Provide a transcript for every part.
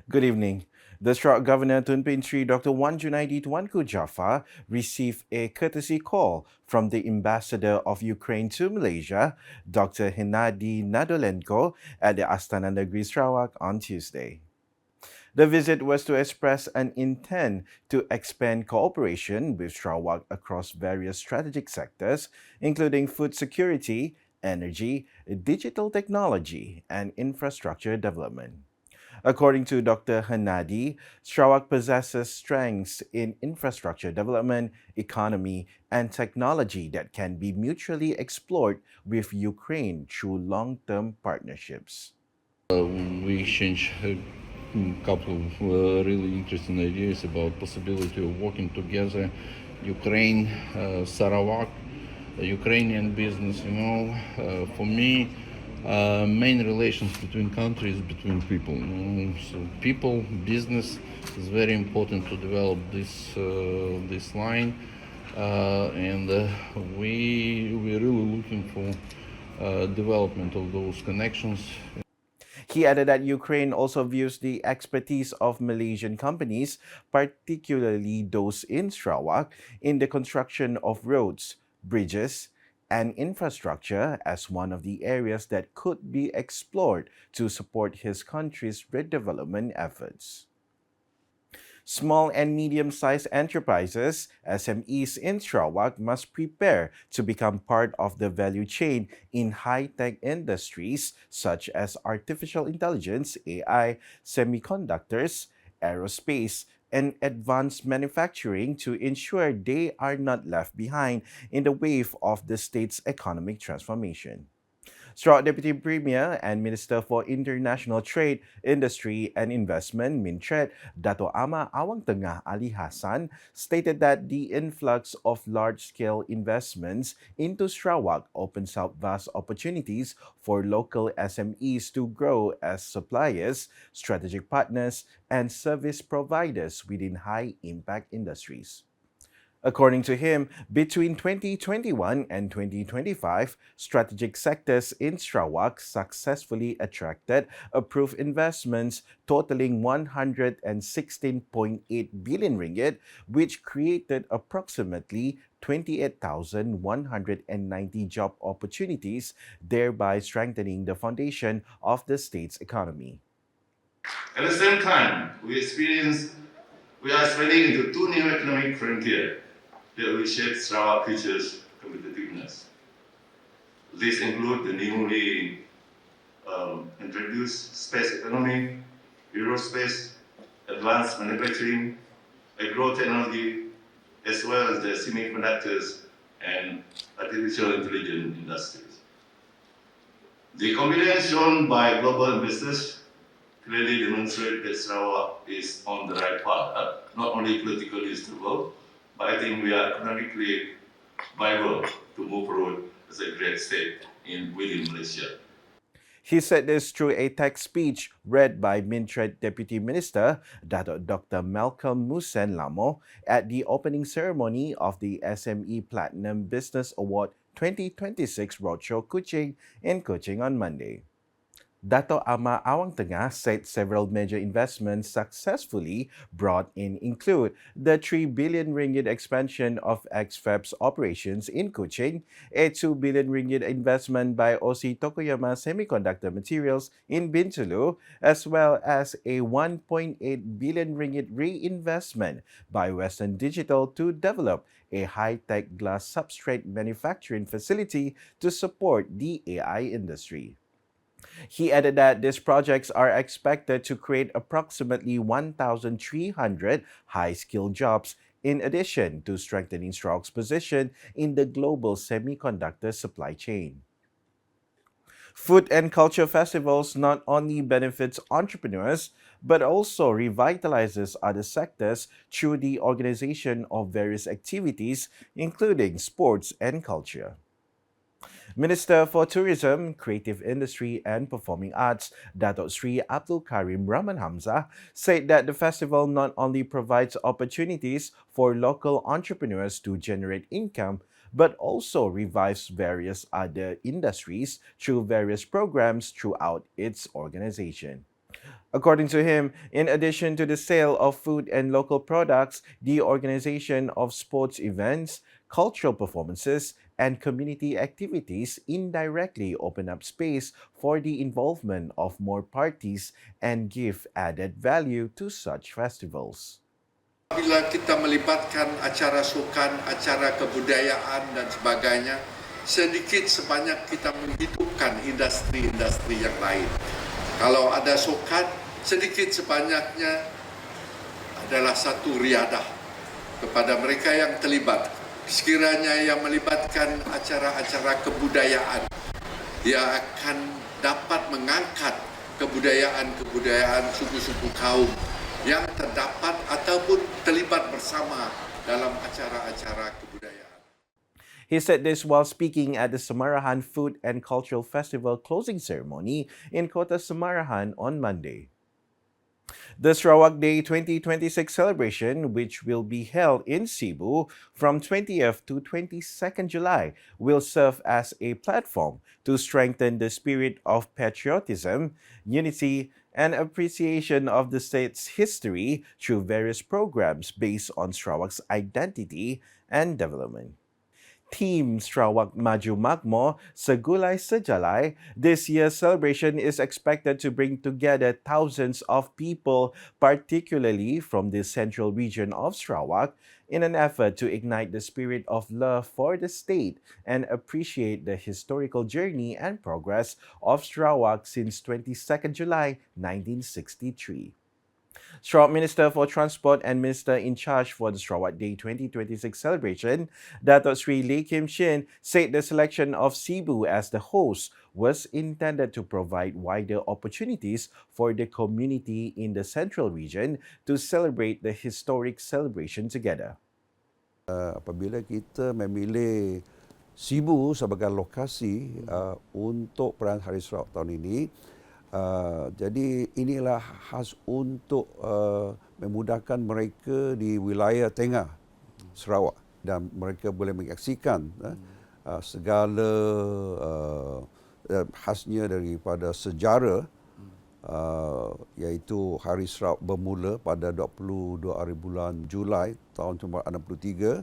Good evening. The Sarawak Governor Tun Pin Sri Dr. Wan Junaidi Tuanku Jaafar received a courtesy call from the ambassador of Ukraine to Malaysia, Dr. Hennady Nadolenko, at the Astana Negeri Sarawak on Tuesday. The visit was to express an intent to expand cooperation with Sarawak across various strategic sectors, including food security, energy, digital technology, and infrastructure development. According to Dr. Hanadi, Sarawak possesses strengths in infrastructure development, economy, and technology that can be mutually explored with Ukraine through long-term partnerships. We exchanged a couple of really interesting ideas about possibility of working together. Ukraine, Sarawak, Ukrainian business. For me, main relations between countries between people. So people, business is very important to develop this line, and we're really looking for development of those connections. He added that Ukraine also views the expertise of Malaysian companies, particularly those in Sarawak, in the construction of roads, bridges, and infrastructure as one of the areas that could be explored to support his country's redevelopment efforts. Small and medium-sized enterprises, SMEs in Sarawak, must prepare to become part of the value chain in high-tech industries such as artificial intelligence, AI, semiconductors, aerospace, and advanced manufacturing to ensure they are not left behind in the wave of the state's economic transformation. Sarawak Deputy Premier and Minister for International Trade, Industry and Investment, Mintred, Dato Ama Awang Tengah Ali Hassan, stated that the influx of large-scale investments into Sarawak opens up vast opportunities for local SMEs to grow as suppliers, strategic partners, and service providers within high-impact industries. According to him, between 2021 and 2025, strategic sectors in Sarawak successfully attracted approved investments totaling 116.8 billion ringgit, which created approximately 28,190 job opportunities, thereby strengthening the foundation of the state's economy. At the same time, we are spreading into two new economic frontiers that will shape Sarawak future's competitiveness. These include the newly introduced space economy, aerospace, advanced manufacturing, agro-technology, as well as the semiconductors and artificial intelligence industries. The confidence shown by global investors clearly demonstrates that Sarawak is on the right path, not only politically stable, but I think we are economically viable to move forward as a great state within Malaysia. He said this through a text speech read by Mintred Deputy Minister Dr. Malcolm Musen Lamo at the opening ceremony of the SME Platinum Business Award 2026 Roadshow Kuching in Kuching on Monday. Dato Ama Awang Tengah said several major investments successfully brought in include the 3 billion ringgit expansion of XFAB's operations in Kuching, a 2 billion ringgit investment by OC Tokoyama Semiconductor Materials in Bintulu, as well as a 1.8 billion ringgit reinvestment by Western Digital to develop a high-tech glass substrate manufacturing facility to support the AI industry. He added that these projects are expected to create approximately 1,300 high-skilled jobs in addition to strengthening Sarawak's position in the global semiconductor supply chain. Food and culture festivals not only benefits entrepreneurs but also revitalizes other sectors through the organization of various activities including sports and culture. Minister for Tourism, Creative Industry and Performing Arts, Dato Sri Abdul Karim Rahman Hamzah, said that the festival not only provides opportunities for local entrepreneurs to generate income, but also revives various other industries through various programs throughout its organization. According to him, in addition to the sale of food and local products, the organization of sports events, cultural performances, and community activities indirectly open up space for the involvement of more parties and give added value to such festivals. Bila kita melibatkan acara sukan, acara kebudayaan dan sebagainya, sedikit sebanyak kita menghidupkan industri-industri yang lain. Kalau ada sukan, sedikit sebanyaknya adalah satu riadah kepada mereka yang terlibat. Sekiranya yang melibatkan acara-acara kebudayaan, ia akan dapat mengangkat kebudayaan-kebudayaan suku-suku kaum yang terdapat ataupun terlibat bersama dalam acara-acara kebudayaan. He said this while speaking at the Samarahan Food and Cultural Festival closing ceremony in Kota Samarahan on Monday. The Sarawak Day 2026 celebration, which will be held in Cebu from 20th to 22nd July, will serve as a platform to strengthen the spirit of patriotism, unity, and appreciation of the state's history through various programs based on Sarawak's identity and development. Team Sarawak Maju Makmur Segulai Sejalai, this year's celebration is expected to bring together thousands of people, particularly from the central region of Sarawak, in an effort to ignite the spirit of love for the state and appreciate the historical journey and progress of Sarawak since 22nd July 1963. Sarawak Minister for Transport and Minister in charge for the Sarawak Day 2026 celebration, Dato Sri Lee Kim Shin, said the selection of Cebu as the host was intended to provide wider opportunities for the community in the central region to celebrate the historic celebration together. Apabila kita memilih Cebu sebagai lokasi untuk perayaan Hari Sarawak tahun ini, jadi inilah khas untuk memudahkan mereka di wilayah tengah Sarawak dan mereka boleh menyaksikan segala khasnya daripada sejarah, iaitu Hari Sarawak bermula pada 22 hari bulan Julai tahun 1963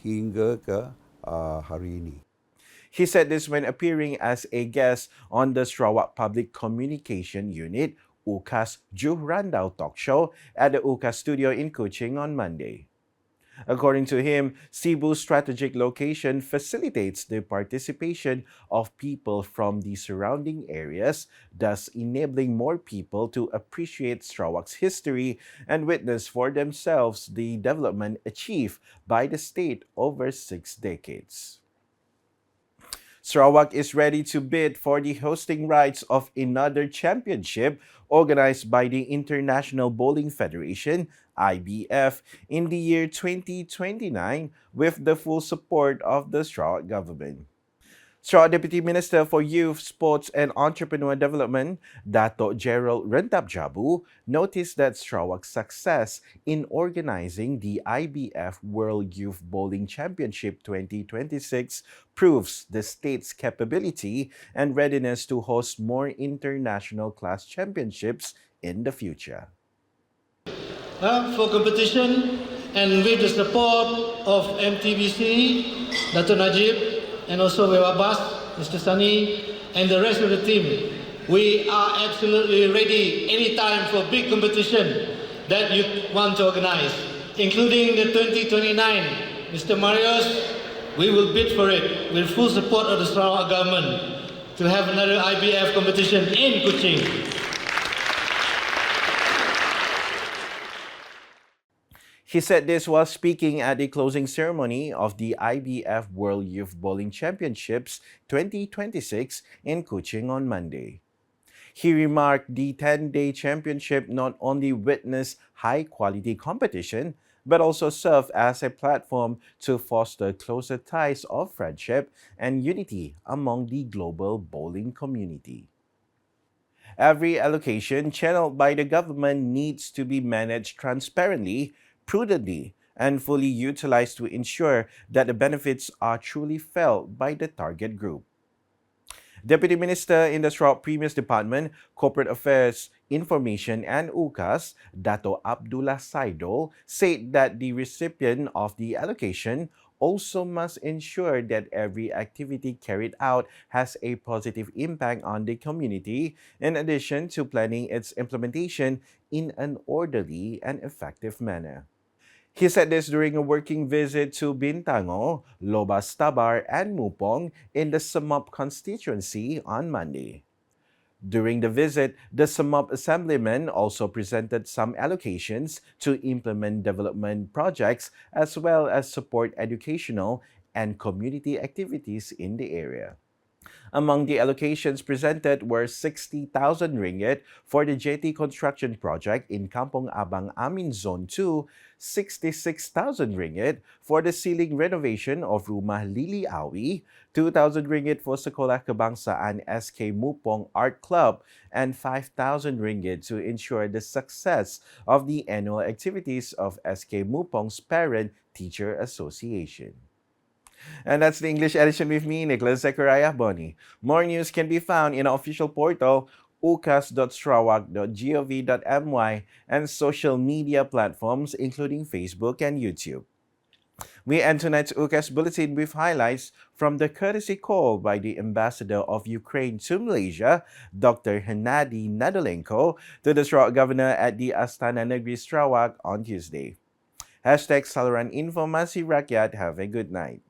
hingga ke hari ini. He said this when appearing as a guest on the Sarawak Public Communication Unit UKAS Juhrandau talk show at the UKAS studio in Kuching on Monday. According to him, Cebu's strategic location facilitates the participation of people from the surrounding areas, thus enabling more people to appreciate Sarawak's history and witness for themselves the development achieved by the state over 6 decades. Sarawak is ready to bid for the hosting rights of another championship organized by the International Bowling Federation, IBF, in the year 2029 with the full support of the Sarawak government. Sarawak Deputy Minister for Youth, Sports and Entrepreneur Development, Dato Gerald Rentap Jabu, noticed that Sarawak's success in organizing the IBF World Youth Bowling Championship 2026 proves the state's capability and readiness to host more international class championships in the future. For competition and with the support of MTBC, Dato Najib, and also Wewabas, Mr. Sani, and the rest of the team, we are absolutely ready anytime for big competition that you want to organize, including the 2029. Mr. Marius, we will bid for it with full support of the Sarawak government to have another IBF competition in Kuching. He said this while speaking at the closing ceremony of the IBF World Youth Bowling Championships 2026 in Kuching on Monday. He remarked the 10-day championship not only witnessed high-quality competition, but also served as a platform to foster closer ties of friendship and unity among the global bowling community. Every allocation channeled by the government needs to be managed transparently, prudently, and fully utilized to ensure that the benefits are truly felt by the target group. Deputy Minister in the Sarawak Premier's Department, Corporate Affairs, Information and UCAS, Dato Abdullah Saidol, said that the recipient of the allocation also must ensure that every activity carried out has a positive impact on the community, in addition to planning its implementation in an orderly and effective manner. He said this during a working visit to Bintango, Lobas Tabar, and Mupong in the Samop constituency on Monday. During the visit, the Samop Assemblyman also presented some allocations to implement development projects as well as support educational and community activities in the area. Among the allocations presented were 60,000 ringgit for the jetty construction project in Kampong Abang Amin Zone 2, 66,000 ringgit for the ceiling renovation of Rumah Lili Awi, 2,000 ringgit for Sekolah Kebangsaan SK Mupong Art Club, and 5,000 ringgit to ensure the success of the annual activities of SK Mupong's Parent Teacher Association. And that's the English edition with me, Nicholas Zechariah Boni. More news can be found in our official portal, ucas.sarawak.gov.my, and social media platforms including Facebook and YouTube. We end tonight's UCAS Bulletin with highlights from the courtesy call by the Ambassador of Ukraine to Malaysia, Dr. Hennady Nadolenko, to the Sarawak Governor at the Astana Negeri Sarawak on Tuesday. #Saluran Informasi Rakyat. Have a good night.